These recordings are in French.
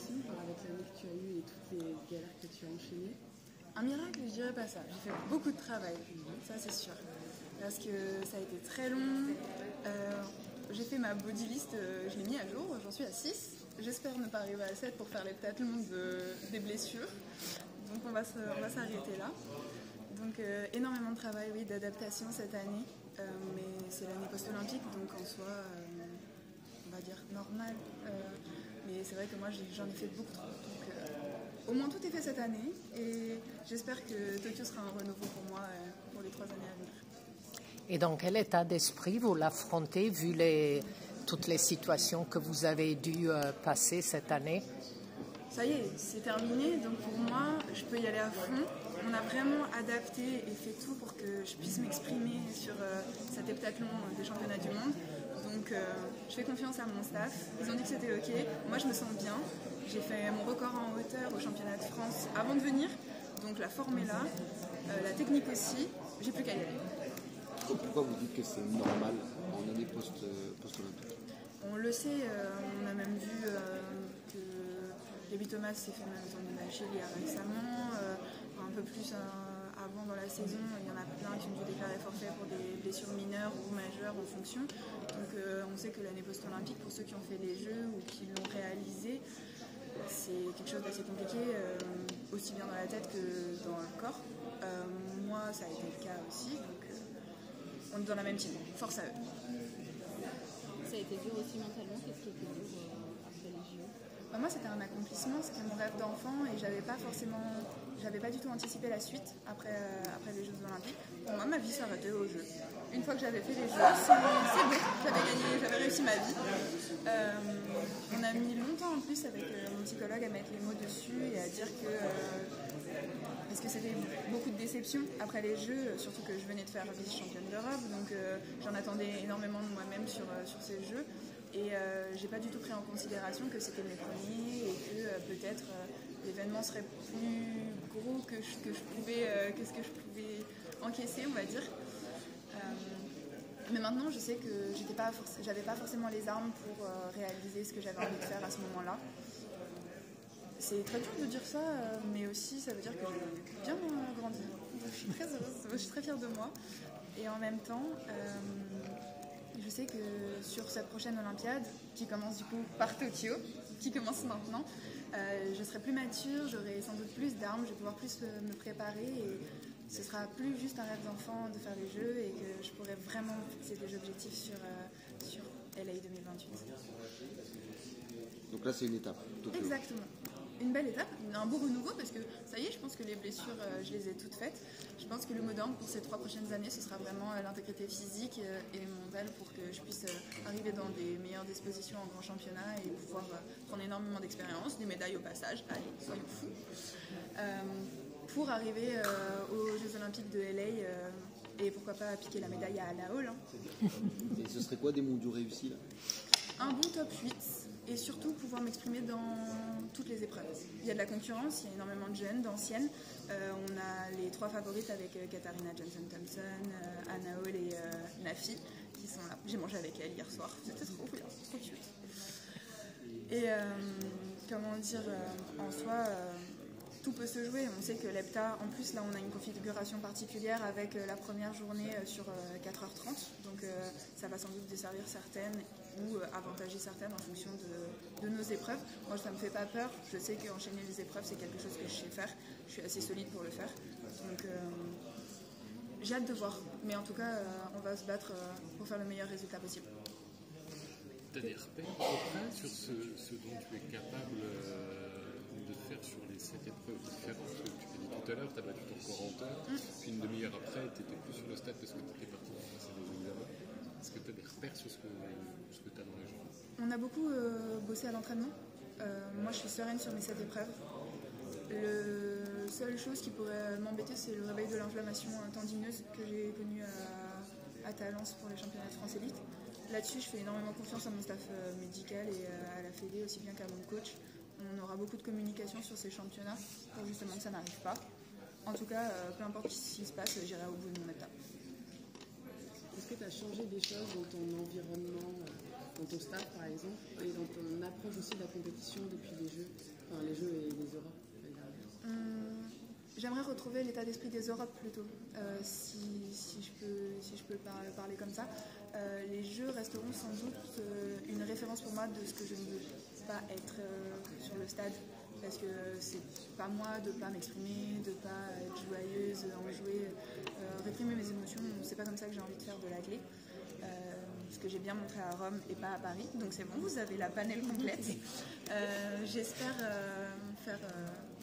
impression avec l'année que tu as eue et toutes les galères que tu as enchaînées? Un miracle, je dirais pas ça. J'ai fait beaucoup de travail, ça c'est sûr. Parce que ça a été très long. J'ai fait ma body list, je l'ai mis à jour, j'en suis à 6. J'espère ne pas arriver à 7 pour faire les l'heptathlon des blessures. Donc on va s'arrêter là. Donc énormément de travail, oui, d'adaptation cette année. Mais c'est l'année post-olympique, donc en soi, on va dire normal. Mais c'est vrai que moi j'en ai fait beaucoup trop. Donc au moins tout est fait cette année. Et j'espère que Tokyo sera un renouveau pour moi pour les 3 années à venir. Et dans quel état d'esprit vous l'affrontez vu toutes les situations que vous avez dû passer cette année? Ça y est, c'est terminé, donc pour moi, je peux y aller à fond. On a vraiment adapté et fait tout pour que je puisse m'exprimer sur cet heptathlon des championnats du monde. Donc je fais confiance à mon staff, ils ont dit que c'était ok, moi je me sens bien. J'ai fait mon record en hauteur au championnat de France avant de venir, donc la forme est là, la technique aussi, j'ai plus qu'à y aller. Pourquoi vous dites que c'est normal en année post-olympique? On le sait, on a même vu que Lévi Thomas s'est fait une Achille récemment, un peu plus avant dans la saison, il y en a plein qui ont dû déclarer forfait pour des blessures mineures ou majeures en fonction. Donc on sait que l'année post-olympique, pour ceux qui ont fait les Jeux ou qui l'ont réalisé, c'est quelque chose d'assez compliqué, aussi bien dans la tête que dans le corps. Moi, ça a été le cas aussi, donc on est dans la même team. Force à eux. Ça a été dur aussi mentalement? Qu'est-ce qui était dur après les JO? Moi, c'était un accomplissement, c'était mon rêve d'enfant et j'avais pas du tout anticipé la suite après les Jeux Olympiques. Pour moi, ma vie s'arrêtait aux Jeux. Une fois que j'avais fait les Jeux, c'est bon, j'avais gagné, j'avais réussi ma vie. On a mis longtemps en plus avec mon psychologue à mettre les mots dessus et à dire que parce que c'était beaucoup de déceptions après les Jeux, surtout que je venais de faire vice-championne d'Europe, donc j'en attendais énormément de moi-même sur ces Jeux. Et j'ai pas du tout pris en considération que c'était mes premiers et que peut-être l'événement serait plus gros que ce que je pouvais encaisser, on va dire. Mais maintenant, je sais que j'avais pas forcément les armes pour réaliser ce que j'avais envie de faire à ce moment-là. C'est très dur de dire ça, mais aussi ça veut dire que j'ai bien grandi. Je suis très heureuse, je suis très fière de moi. Et en même temps, je sais que sur cette prochaine Olympiade, qui commence du coup par Tokyo, qui commence maintenant, je serai plus mature, j'aurai sans doute plus d'armes, je vais pouvoir plus me préparer et ce sera plus juste un rêve d'enfant de faire les Jeux et que je pourrai vraiment fixer des objectifs sur LA 2028. Donc là c'est une étape, Tokyo. Exactement. Une belle étape, un beau renouveau parce que ça y est, je pense que les blessures, je les ai toutes faites. Je pense que le mot d'ordre pour ces 3 prochaines années, ce sera vraiment l'intégrité physique et mentale pour que je puisse arriver dans des meilleures dispositions en grand championnat et pouvoir prendre énormément d'expérience, des médailles au passage, allez, soyons fous, pour arriver aux Jeux Olympiques de LA et pourquoi pas piquer la médaille à la Hall. Et ce serait quoi des mondiaux réussis là? Un bon top 8. Et surtout pouvoir m'exprimer dans toutes les épreuves. Il y a de la concurrence, il y a énormément de jeunes, d'anciennes. On a les 3 favorites avec Katharina Johnson-Thompson, Anna Hall et Nafi qui sont là. J'ai mangé avec elle hier soir, c'était trop bien, trop cute. Et comment dire, en soi, tout peut se jouer. On sait que l'hepta, en plus là on a une configuration particulière avec la première journée sur 4h30, donc ça va sans doute desservir certaines ou avantager certaines en fonction de nos épreuves. Moi ça me fait pas peur, je sais qu'enchaîner les épreuves c'est quelque chose que je sais faire, je suis assez solide pour le faire, donc j'ai hâte de voir, mais en tout cas on va se battre pour faire le meilleur résultat possible. Tu as des repères après sur ce dont tu es capable de faire sur les 7 épreuves différentes? Tu l'as dit tout à l'heure, tu as battu ton corps en temps, puis une demi-heure après, tu étais plus sur le stade parce que tu étais parti pour passer des examens. Est-ce que tu as des repères sur ce que tu as dans les jambes? On a beaucoup bossé à l'entraînement. Moi, je suis sereine sur mes 7 épreuves. La seule chose qui pourrait m'embêter, c'est le réveil de l'inflammation tendineuse que j'ai connu à Talence pour les championnats de France élite. Là-dessus, je fais énormément confiance à mon staff médical et à la Fédé aussi bien qu'à mon coach. On aura beaucoup de communication sur ces championnats pour justement que ça n'arrive pas. En tout cas, peu importe ce qui se passe, j'irai au bout de mon étape. Est-ce que tu as changé des choses dans ton environnement dans ton staff par exemple, et dans ton approche aussi de la compétition depuis les Jeux, enfin les Jeux et les Europes? J'aimerais retrouver l'état d'esprit des Europes plutôt, si je peux parler comme ça. Les Jeux resteront sans doute une référence pour moi de ce que je ne veux pas être sur le stade, parce que c'est pas moi de pas m'exprimer, de pas être joyeuse, enjouée, réprimer mes émotions. C'est pas comme ça que j'ai envie de faire de l'athlé. Ce que j'ai bien montré à Rome et pas à Paris, donc c'est bon, vous avez la panel complète. J'espère faire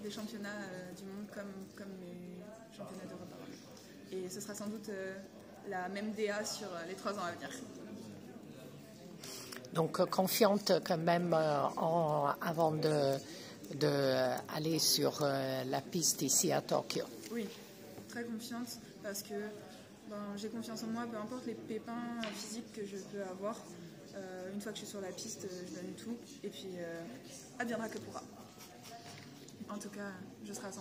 des championnats du monde comme les championnats d'Europe à Rome. Et ce sera sans doute la même DA sur les 3 ans à venir. Donc confiante quand même avant d'aller sur la piste ici à Tokyo. Oui, très confiante parce que j'ai confiance en moi, peu importe les pépins physiques que je peux avoir. Une fois que je suis sur la piste, je donne tout et puis adviendra que pourra. En tout cas, je serai à 100%.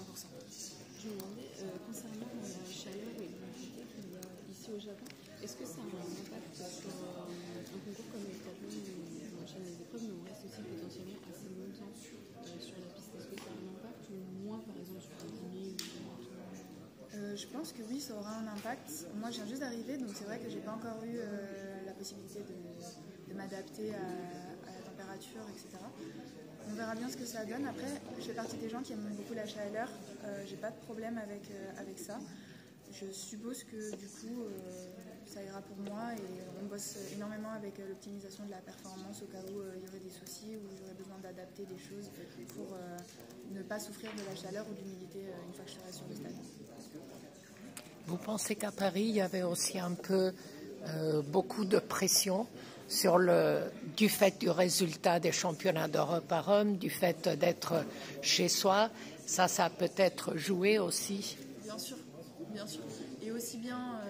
Je me demandais, concernant la chaleur et l'humidité qu'il y a ici au Japon, est-ce que ça a un impact sur un concours comme le tableau où on enchaîne les épreuves, mais on reste aussi potentiellement assez longtemps sur la piste? Est-ce que ça a un impact ou moins, par exemple, sur le dîner Je pense que oui, ça aura un impact. Moi, je viens juste d'arriver, donc c'est vrai que j'ai pas encore eu la possibilité de m'adapter à la température, etc. On verra bien ce que ça donne. Après, je fais partie des gens qui aiment beaucoup la chaleur. J'ai pas de problème avec ça. Je suppose que du coup, ça ira pour moi et on bosse énormément avec l'optimisation de la performance au cas où il y aurait des soucis ou j'aurais besoin d'adapter des choses pour ne pas souffrir de la chaleur ou de l'humidité une fois que je serai sur le stade. Vous pensez qu'à Paris, il y avait aussi un peu beaucoup de pression du fait du résultat des championnats d'Europe à Rome, du fait d'être chez soi? Ça a peut-être joué aussi? Bien sûr. Et aussi bien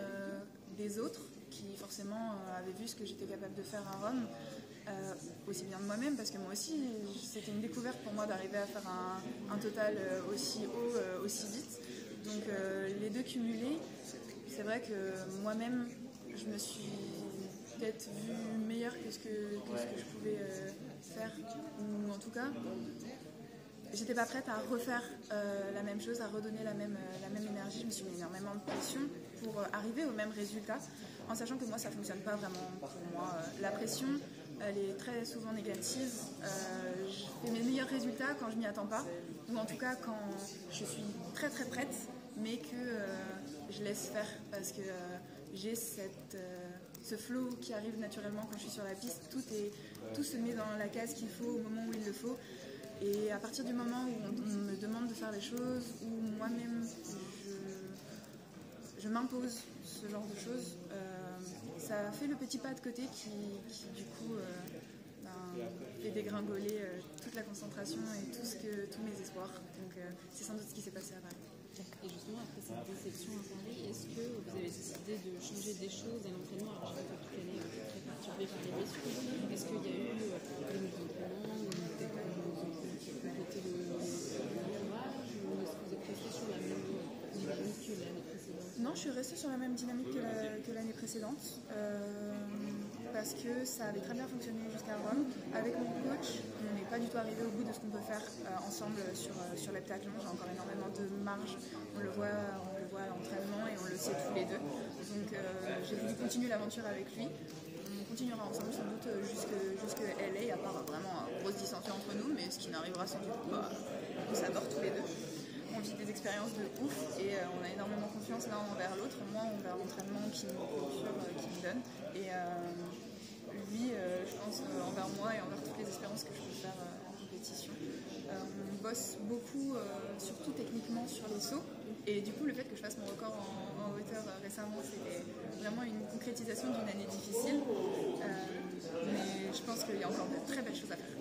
des autres qui forcément avaient vu ce que j'étais capable de faire à Rome, aussi bien de moi-même, parce que moi aussi, c'était une découverte pour moi d'arriver à faire un total aussi haut, aussi vite. Donc les deux cumulés, c'est vrai que moi-même, je me suis peut-être vue meilleure que ce que je pouvais faire, ou en tout cas, j'étais pas prête à refaire la même chose, à redonner la même énergie. Je me suis mis énormément de pression pour arriver au même résultat, en sachant que moi, ça fonctionne pas vraiment pour moi. La pression, elle est très souvent négative. Je fais mes meilleurs résultats quand je m'y attends pas, ou en tout cas quand je suis très très prête, mais que je laisse faire parce que j'ai ce flow qui arrive naturellement quand je suis sur la piste. Tout se met dans la case qu'il faut au moment où il le faut. Et à partir du moment où on me demande de faire les choses, où moi-même je m'impose ce genre de choses, ça fait le petit pas de côté qui du coup fait dégringoler toute la concentration et tous mes espoirs. Donc c'est sans doute ce qui s'est passé à Paris. Et justement, après cette déception à Paris, est-ce que vous avez décidé de changer des choses à l'entraînement? Alors, je sais que toute l'année très perturbée par les blessures. Est-ce qu'il y a eu des nouveaux entraînements ou peut-être que vous avez complété le courage, ou est-ce que vous êtes resté sur la même dynamique que l'année précédente? Non, je suis restée sur la même dynamique que l'année précédente. Parce que ça avait très bien fonctionné jusqu'à Rome. Avec mon coach, on n'est pas du tout arrivé au bout de ce qu'on peut faire ensemble sur l'heptathlon. J'ai encore énormément de marge. On le voit à l'entraînement et on le sait tous les deux. Donc j'ai voulu continuer l'aventure avec lui. On continuera ensemble sans doute jusque LA, à part vraiment une grosse dissension entre nous, mais ce qui n'arrivera sans doute pas. On s'adore tous les deux. On vit des expériences de ouf et on a énormément confiance l'un envers l'autre. Moi envers l'entraînement qui me procure, qui me donne. Et lui, je pense, envers moi et envers toutes les espérances que je peux faire en compétition. On bosse beaucoup, surtout techniquement, sur les sauts. Et du coup, le fait que je fasse mon record en hauteur récemment, c'était vraiment une concrétisation d'une année difficile. Mais je pense qu'il y a encore de très belles choses à faire.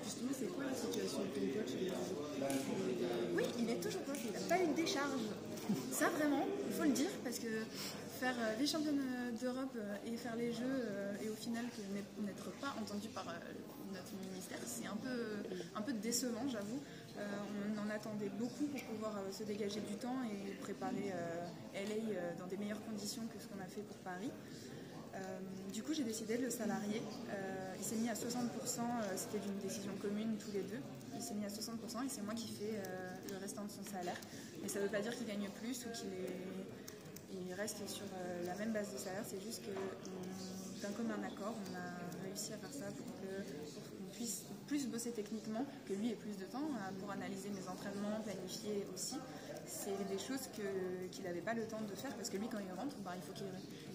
Justement, c'est quoi la situation de ton coach? Oui, il est toujours coach, il n'a pas eu de décharge. Ça, vraiment, il faut le dire, parce que faire les championnats d'Europe et faire les Jeux, et au final n'être pas entendu par notre ministère, c'est un peu décevant, j'avoue. On en attendait beaucoup pour pouvoir se dégager du temps et préparer LA dans des meilleures conditions que ce qu'on a fait pour Paris. Du coup, j'ai décidé de le salarier. Il s'est mis à 60%, c'était d'une décision commune tous les deux. Il s'est mis à 60% et c'est moi qui fais le restant de son salaire. Mais ça ne veut pas dire qu'il gagne plus ou qu'il reste sur la même base de salaire. C'est juste que d'un commun accord, on a réussi à faire ça pour qu'on puisse plus bosser techniquement, que lui ait plus de temps pour analyser mes entraînements, planifier aussi. C'est des choses qu'il n'avait pas le temps de faire parce que lui, quand il rentre, il faut qu'il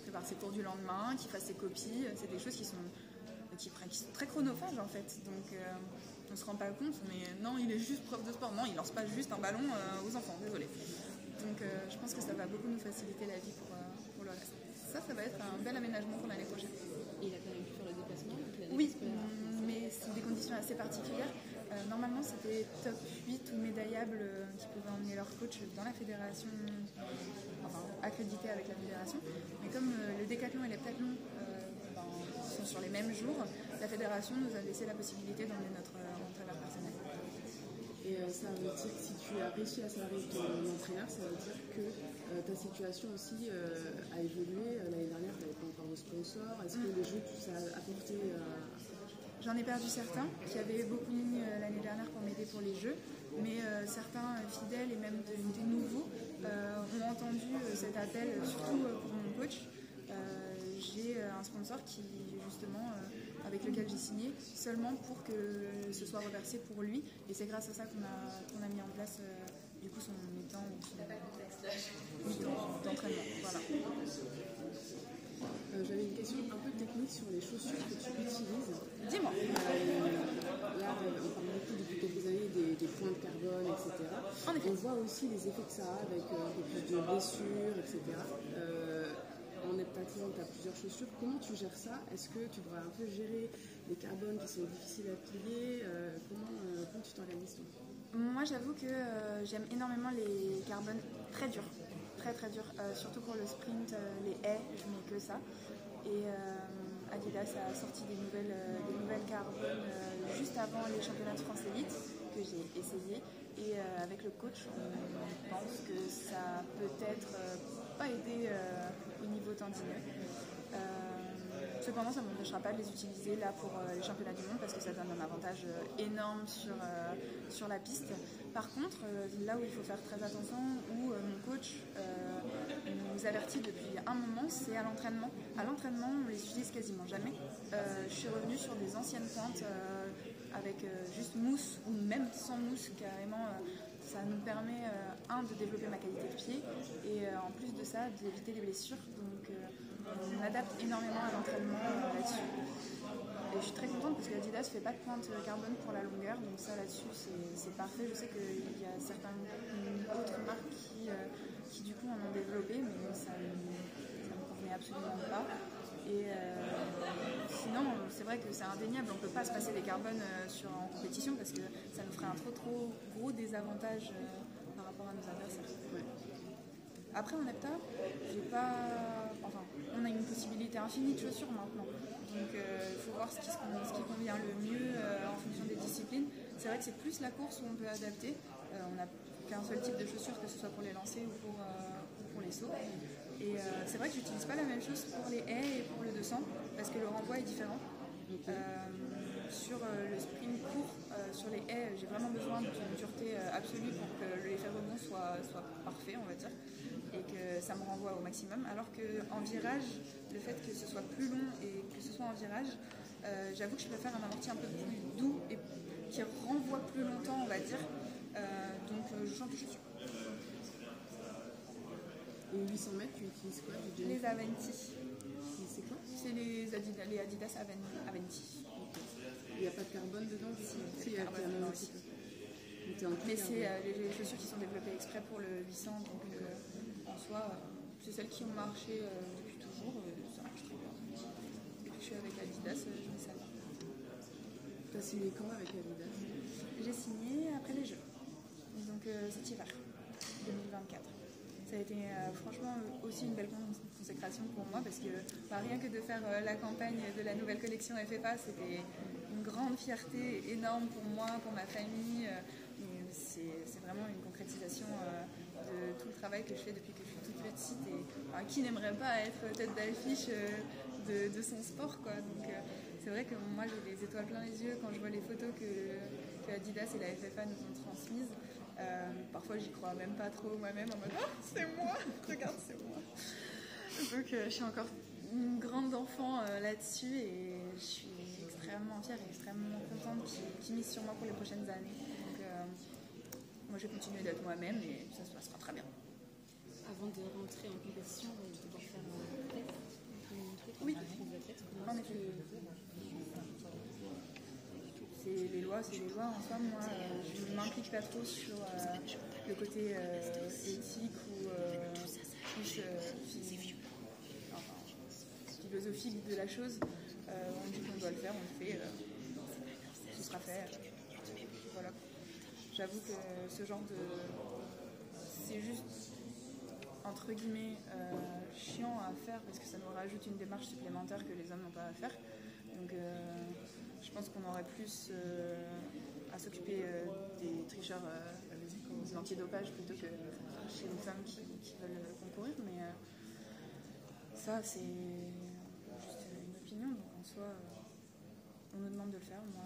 prépare ses cours du lendemain, qu'il fasse ses copies. C'est des choses qui sont très chronophages en fait. Donc on ne se rend pas compte, mais non, il est juste prof de sport. Non, il lance pas juste un ballon aux enfants, désolé. Donc je pense que ça va beaucoup nous faciliter la vie pour le reste. Ça va être un bel aménagement pour l'année prochaine. Et il a quand même pu faire le déplacement Oui, mais c'est des conditions assez particulières. Normalement, c'était top 8 ou médaillables qui pouvaient emmener leur coach dans la fédération, enfin accrédité avec la fédération. Mais comme le décathlon et l'heptathlon sont sur les mêmes jours, la fédération nous a laissé la possibilité d'emmener notre entraîneur personnel. Et ça veut dire que si tu as réussi à salarier ton entraîneur, ça veut dire que ta situation aussi a évolué. L'année dernière, tu n'avais pas encore de sponsor. Est-ce que les jeux, ça a apporté J'en ai perdu certains qui avaient beaucoup mis l'année dernière pour m'aider pour les jeux, mais certains fidèles et même des nouveaux ont entendu cet appel, surtout pour mon coach. J'ai un sponsor qui justement avec lequel j'ai signé seulement pour que ce soit reversé pour lui, et c'est grâce à ça qu'on a mis en place du coup son mi-temps d'entraînement. Voilà. J'avais une question un peu technique sur les chaussures que tu utilises. Dis-moi. Là, on parle beaucoup depuis quelques années des points de carbone, etc. On voit aussi les effets que ça a avec un peu plus de blessures, etc. En heptathlon, tu as plusieurs chaussures. Comment tu gères ça? Est-ce que tu dois un peu gérer les carbones qui sont difficiles à plier? Comment tu t'organises toi? Moi, j'avoue que j'aime énormément les carbones très durs. Très dur, surtout pour le sprint, les haies, je mets que ça. Et Adidas a sorti des nouvelles carbones juste avant les championnats de France Élite que j'ai essayé. Et avec le coach, on pense que ça peut-être pas aider au niveau tendineux. Cependant, ça ne m'empêchera pas de les utiliser là pour les championnats du monde parce que ça donne un avantage énorme sur la piste. Par contre, là où il faut faire très attention, où mon coach nous avertit depuis un moment, c'est à l'entraînement. À l'entraînement, on les utilise quasiment jamais. Je suis revenue sur des anciennes pointes avec juste mousse ou même sans mousse carrément. Ça nous permet, de développer ma qualité de pied et en plus de ça, d'éviter les blessures. Donc, on adapte énormément à l'entraînement là-dessus. Et je suis très contente parce que Adidas ne fait pas de pointe carbone pour la longueur, donc ça là-dessus c'est parfait. Je sais qu'il y a certaines autres marques qui du coup en ont développé, mais ça ne me convenait absolument pas. Et sinon, c'est vrai que c'est indéniable, on ne peut pas se passer des carbones en compétition parce que ça nous ferait un trop gros désavantage par rapport à nos adversaires. Ouais. Après, en hepta, on a une possibilité infinie de chaussures maintenant. Donc, il faut voir ce qui convient le mieux en fonction des disciplines. C'est vrai que c'est plus la course où on peut adapter. On n'a qu'un seul type de chaussures, que ce soit pour les lancers ou pour les sauts. Et c'est vrai que j'utilise pas la même chose pour les haies et pour le 200 parce que le renvoi est différent. Sur le sprint court, sur les haies, j'ai vraiment besoin d'une dureté absolue pour que l'effet rebond soit parfait, on va dire, et que ça me renvoie au maximum. Alors qu'en virage, le fait que ce soit plus long et que ce soit en virage, j'avoue que je préfère un amorti un peu plus doux et qui renvoie plus longtemps, on va dire. Donc je change de chaussures. Et 800 mètres, tu utilises quoi? Les Aventi. C'est quoi? C'est les Adidas Aventi. Il n'y a pas de carbone dedans? Si, il y a carbone aussi. Mais c'est les chaussures qui sont développées exprès pour le 800, donc en soi, c'est celles qui ont marché depuis toujours, ça marche très bien. Depuis que je suis avec Adidas, je mets ça là. Tu as signé quand avec Adidas? J'ai signé après les Jeux, donc cet hiver 2024. Ça a été franchement aussi une belle consécration pour moi parce que rien que de faire la campagne de la nouvelle collection FFA, c'était une grande fierté énorme pour moi, pour ma famille. C'est vraiment une concrétisation de tout le travail que je fais depuis que je suis toute petite. Et qui n'aimerait pas être tête d'affiche de son sport, quoi. Donc c'est vrai que moi j'ai les étoiles plein les yeux quand je vois les photos que Adidas et la FFA nous ont transmises. Parfois j'y crois même pas trop moi-même, en mode oh, c'est moi, regarde, c'est moi. Donc je suis encore une grande enfant là-dessus et je suis extrêmement fière et extrêmement contente qu'ils misent sur moi pour les prochaines années. Donc moi je vais continuer d'être moi-même et ça se passera très bien. Avant de rentrer en compétition, vous allez devoir faire un test. Oui, en effet. C'est les lois en soi. Moi, je ne m'implique pas trop sur le côté éthique ou plus philosophique de la chose. On dit qu'on doit le faire, on le fait, ce sera fait. Voilà. J'avoue que ce genre de... C'est juste, entre guillemets, chiant à faire parce que ça nous rajoute une démarche supplémentaire que les hommes n'ont pas à faire. Donc je pense qu'on aurait plus à s'occuper des tricheurs antidopage plutôt que chez les femmes qui veulent concourir. Mais ça, c'est juste une opinion. Donc en soi, on nous demande de le faire. Moi,